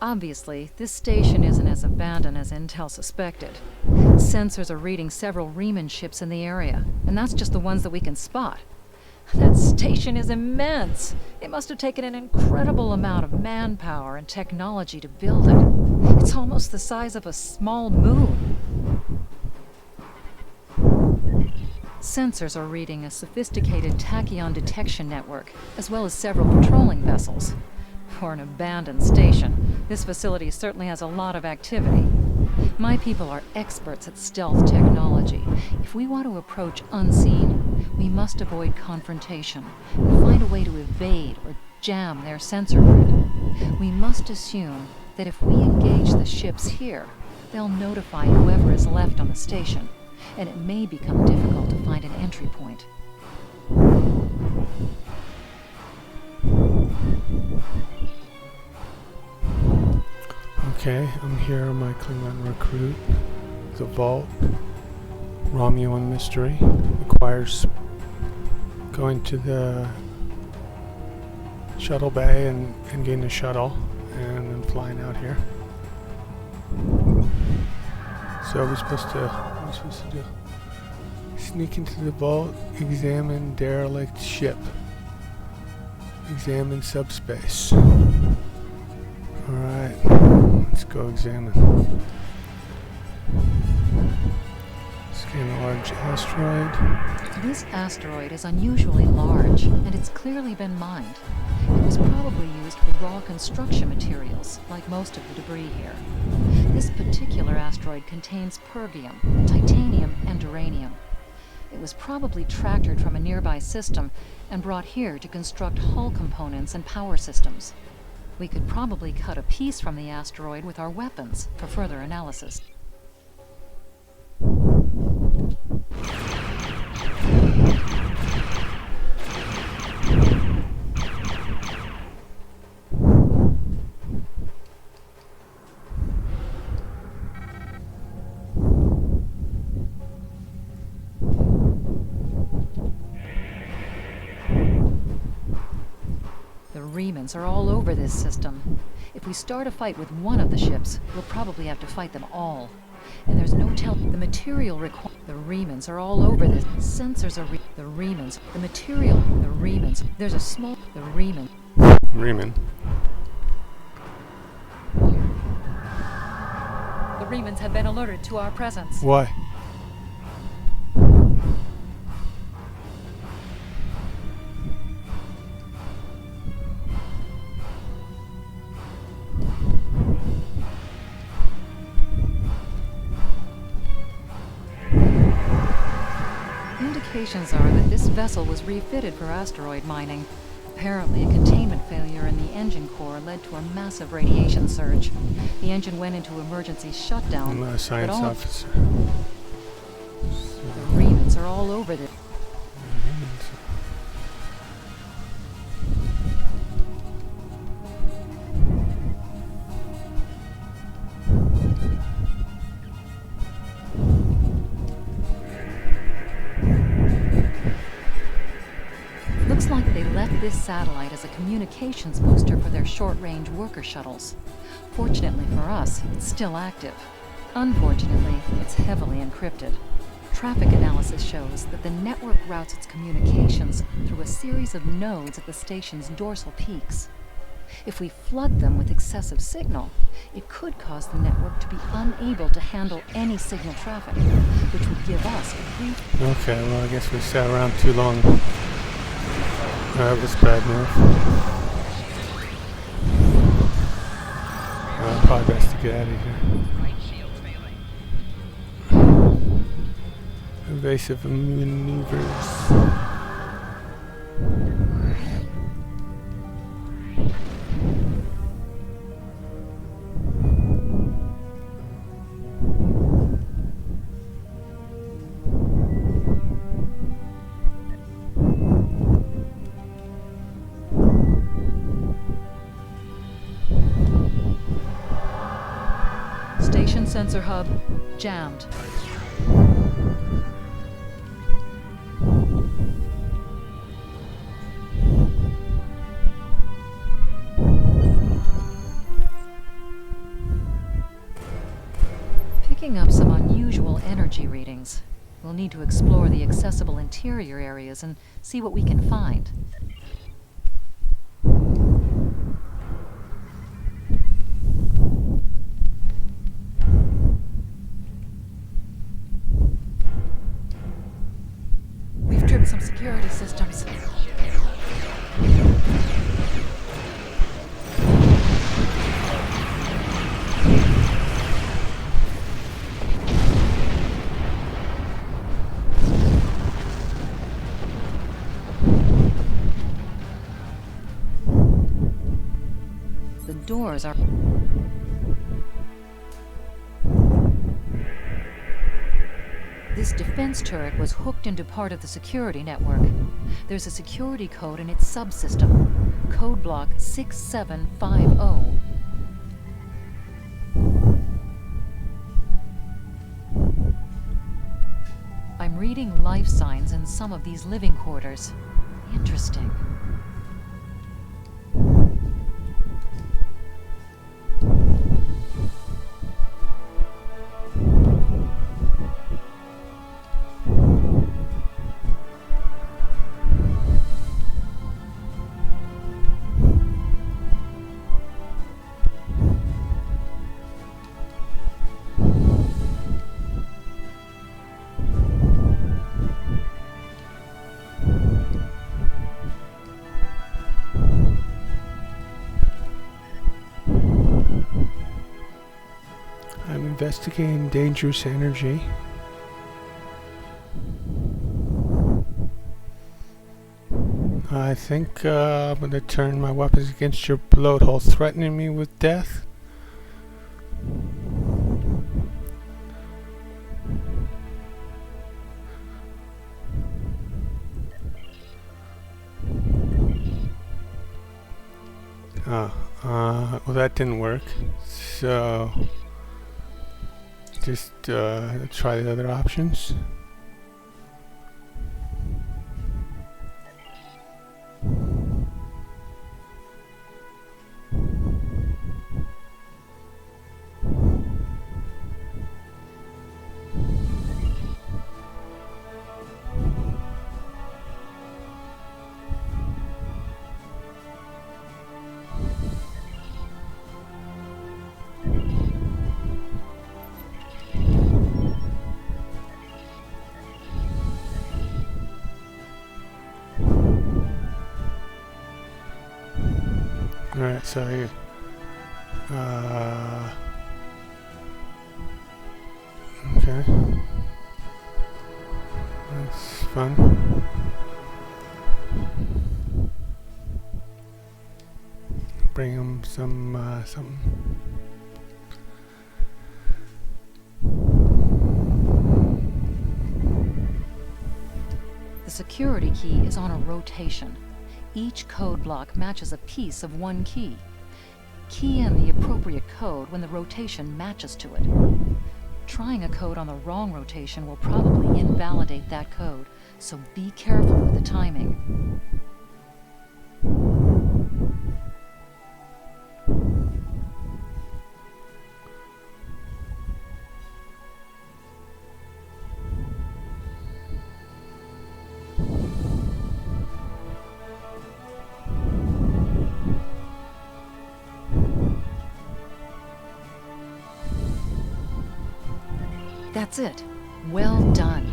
Obviously, this station isn't as abandoned as Intel suspected. Sensors are reading several Romulan ships in the area, and that's just the ones that we can spot. That station is immense. It must have taken an incredible amount of manpower and technology to build it. It's almost the size of a small moon. Sensors are reading a sophisticated tachyon detection network, as well as several patrolling vessels. For an abandoned station, this facility certainly has a lot of activity. My people are experts at stealth technology. If we want to approach unseen, we must avoid confrontation and find a way to evade or jam their sensor grid. We must assume that if we engage the ships here, they'll notify whoever is left on the station, and it may become difficult to find an entry point. Okay, I'm here on my Klingon recruit. The vault. Romulan mystery. Requires going to the shuttle bay and getting a shuttle and then flying out here. So what are we supposed to do? Sneak into the vault, examine derelict ship. Examine subspace. Alright, let's go examine. Scan a large asteroid. This asteroid is unusually large, and it's clearly been mined. It was probably used for raw construction materials, like most of the debris here. This particular asteroid contains pervium, titanium, and uranium. It was probably tractored from a nearby system and brought here to construct hull components and power systems. We could probably cut a piece from the asteroid with our weapons for further analysis. Remans are all over this system. If we start a fight with one of the ships, we'll probably have to fight them all. And there's no telling the material required. The Remans are all over this. Sensors are the Remans. The material. The Remans. There's a small. The Reman. Reman. The Remans have been alerted to our presence. Why? Indications are that this vessel was refitted for asteroid mining. Apparently, a containment failure in the engine core led to a massive radiation surge. The engine went into emergency shutdown. I'm not a science officer. The Remans are all over this. Looks like they left this satellite as a communications booster for their short-range worker shuttles. Fortunately for us, it's still active. Unfortunately, it's heavily encrypted. Traffic analysis shows that the network routes its communications through a series of nodes at the station's dorsal peaks. If we flood them with excessive signal, it could cause the network to be unable to handle any signal traffic, which would give us a brief... Okay, well I guess we sat around too long. That was bad move. Probably best to get out of here. Evasive maneuvers. Station sensor hub jammed. energy readings. We'll need to explore the accessible interior areas and see what we can find. We've tripped some security systems. The doors are... This defense turret was hooked into part of the security network. There's a security code in its subsystem. Code block 6750. I'm reading life signs in some of these living quarters. Interesting. I'm investigating dangerous energy. I think I'm going to turn my weapons against your bloat hole, threatening me with death. Well, that didn't work. So, just try the other options. Alright, so here. Okay. That's fun. Bring him something. The security key is on a rotation. Each code block matches a piece of one key. Key in the appropriate code when the rotation matches to it. Trying a code on the wrong rotation will probably invalidate that code, so be careful with the timing. That's it. Well done.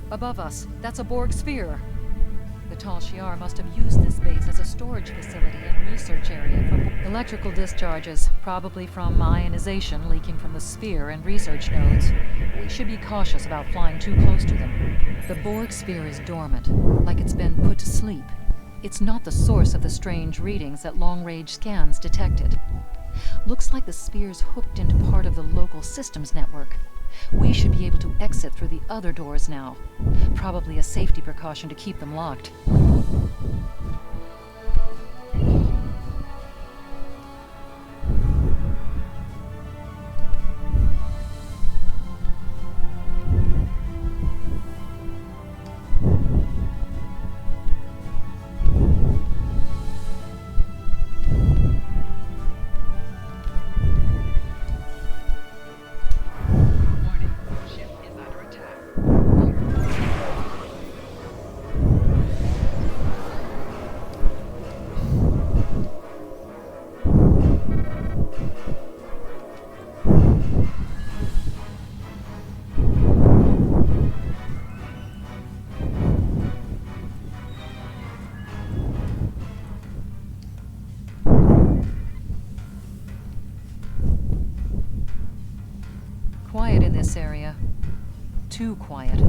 Above us, that's a Borg sphere. The Tal Shiar must have used this base as a storage facility and research area for electrical discharges, probably from ionization leaking from the sphere and research nodes. We should be cautious about flying too close to them. The Borg sphere is dormant, like it's been put to sleep. It's not the source of the strange readings that long-range scans detected. Looks like the sphere's hooked into part of the local systems network. We should be able to exit through the other doors now. Probably a safety precaution to keep them locked. Quiet in this area. Too quiet.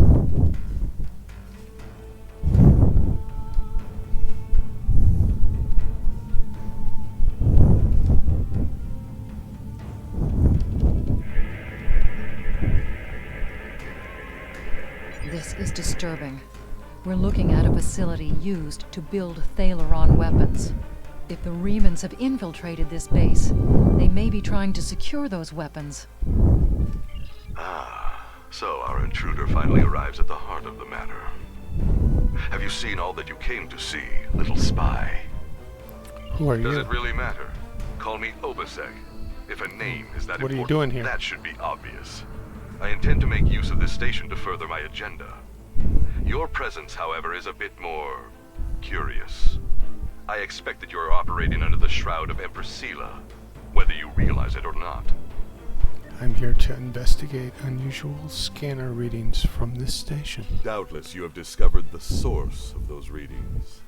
This is disturbing. We're looking at a facility used to build Thalaron weapons. If the Remans have infiltrated this base, they may be trying to secure those weapons. So our intruder finally arrives at the heart of the matter. Have you seen all that you came to see, little spy? Who are you? Does it really matter? Call me Obasek. If a name is that What are important, you doing here? that should be obvious. I intend to make use of this station to further my agenda. Your presence, however, is a bit more curious. I expect that you're operating under the shroud of Empress Sela, whether you realize it or not. I'm here to investigate unusual scanner readings from this station. Doubtless you have discovered the source of those readings.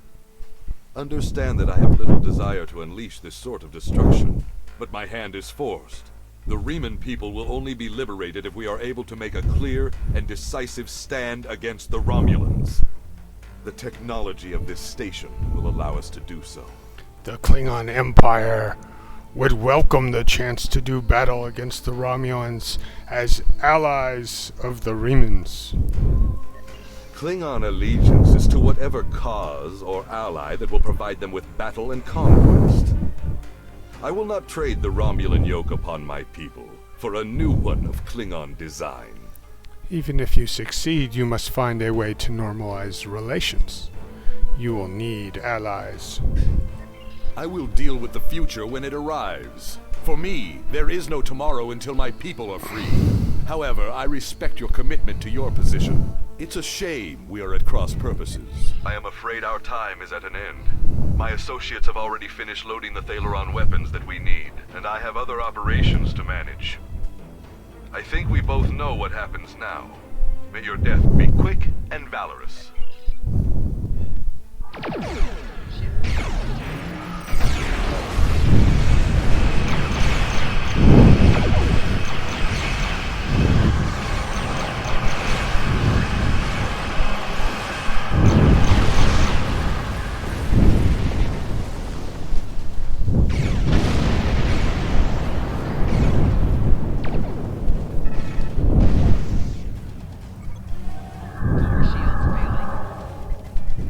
Understand that I have little desire to unleash this sort of destruction, but my hand is forced. The Reman people will only be liberated if we are able to make a clear and decisive stand against the Romulans. The technology of this station will allow us to do so. The Klingon Empire would welcome the chance to do battle against the Romulans as allies of the Remans. Klingon allegiance is to whatever cause or ally that will provide them with battle and conquest. I will not trade the Romulan yoke upon my people for a new one of Klingon design. Even if you succeed, you must find a way to normalize relations. You will need allies. I will deal with the future when it arrives. For me, there is no tomorrow until my people are free. However, I respect your commitment to your position. It's a shame we are at cross purposes. I am afraid our time is at an end. My associates have already finished loading the Thalaron weapons that we need, and I have other operations to manage. I think we both know what happens now. May your death be quick and valorous.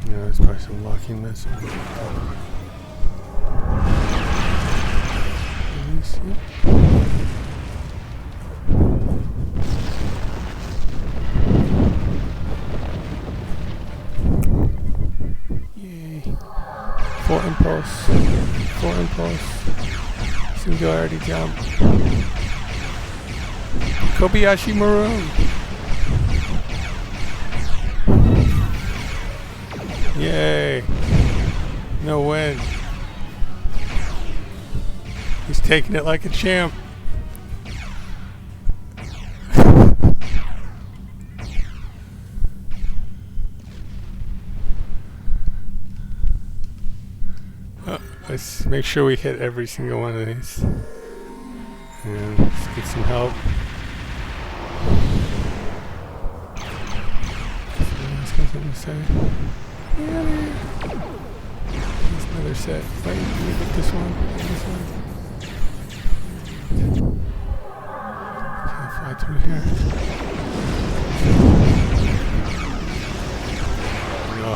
There's probably some locking message. Release it. Yay. Full impulse. Full impulse. Singularity jump. Kobayashi Maroon. Yay. No win. He's taking it like a champ. make sure we hit every single one of these. And let's get some help. Something to say. Yeah. There's another set. Wait, let me get this one. This one. Can't fly through here. No.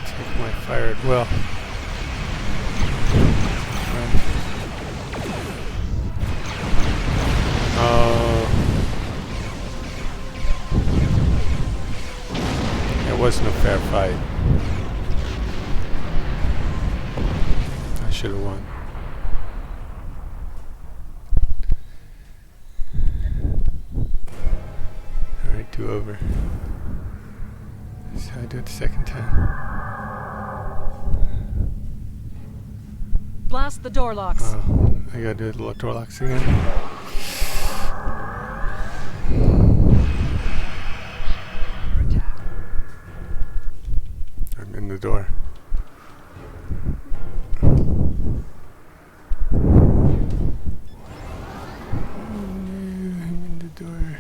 Take my fire at will. It wasn't a fair fight. I should have won. Alright, do over. That's how I do it the second time. Blast the door locks. Oh, I gotta do the door locks again. I'm in the door. I'm in the door.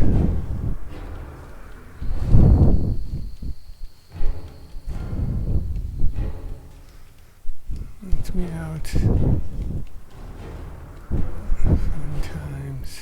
Let me out. Fun times.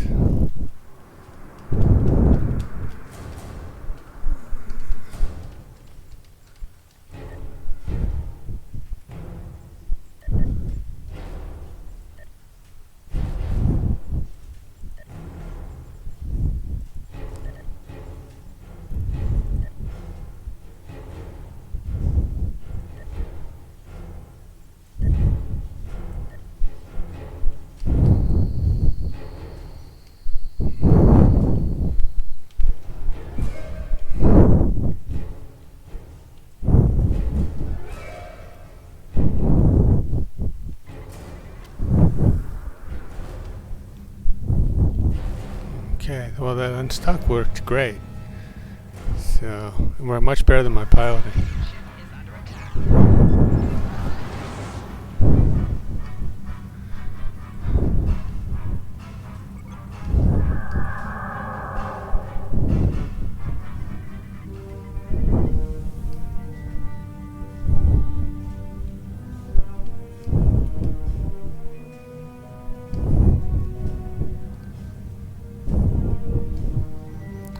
Okay, well that unstuck worked great. So, we're much better than my piloting.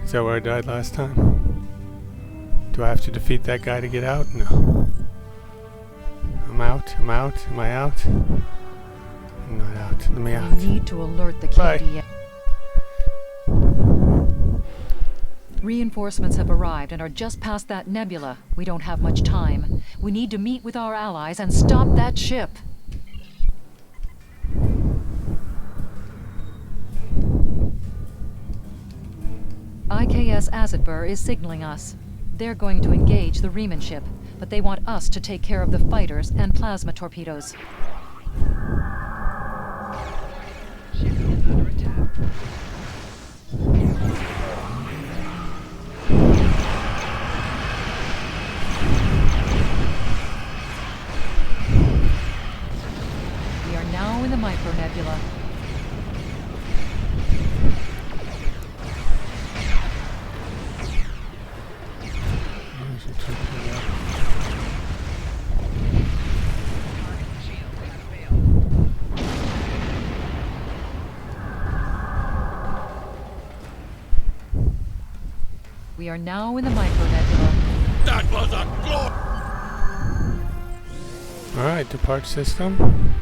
Is that where I died last time? Do I have to defeat that guy to get out? No. I'm out. I'm out. Am I out? I'm not out. Let me out. We need to alert the Bye. KDA. Reinforcements have arrived and are just past that nebula. We don't have much time. We need to meet with our allies and stop that ship. IKS Azadbur is signaling us. They're going to engage the Riemann ship, but they want us to take care of the fighters and plasma torpedoes. Ship is under attack. We are now in the micronebula. We are now in the micronebula. That was a glorious. Alright, depart system.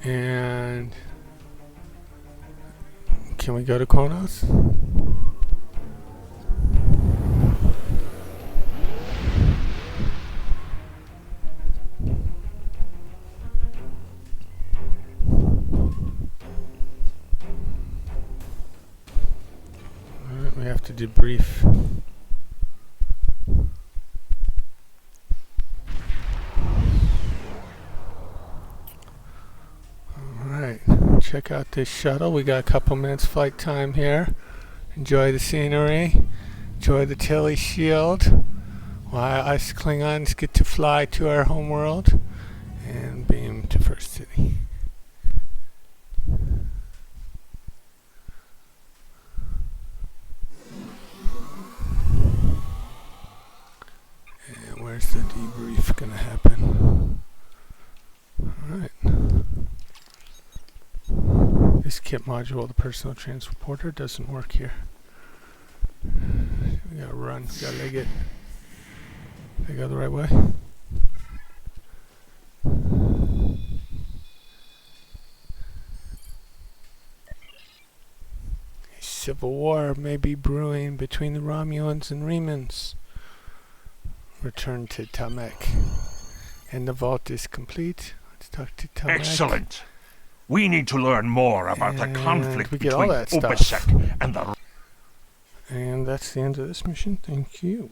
And can we go to Kronos? Alright, we have to debrief. check out this shuttle. We got a couple minutes flight time here. Enjoy the scenery. Enjoy the Tilly Shield. While us Klingons get to fly to our homeworld and beam to First City. And where's the debrief gonna happen? Alright. This kit module, the personal transporter, doesn't work here. We gotta run, we gotta leg it. Did I go the right way? A civil war may be brewing between the Romulans and Remans. Return to Tamek. And the vault is complete. Let's talk to Tamek. Excellent. We need to learn more about the And conflict we get all between that stuff. Opasek and the... And that's the end of this mission. Thank you.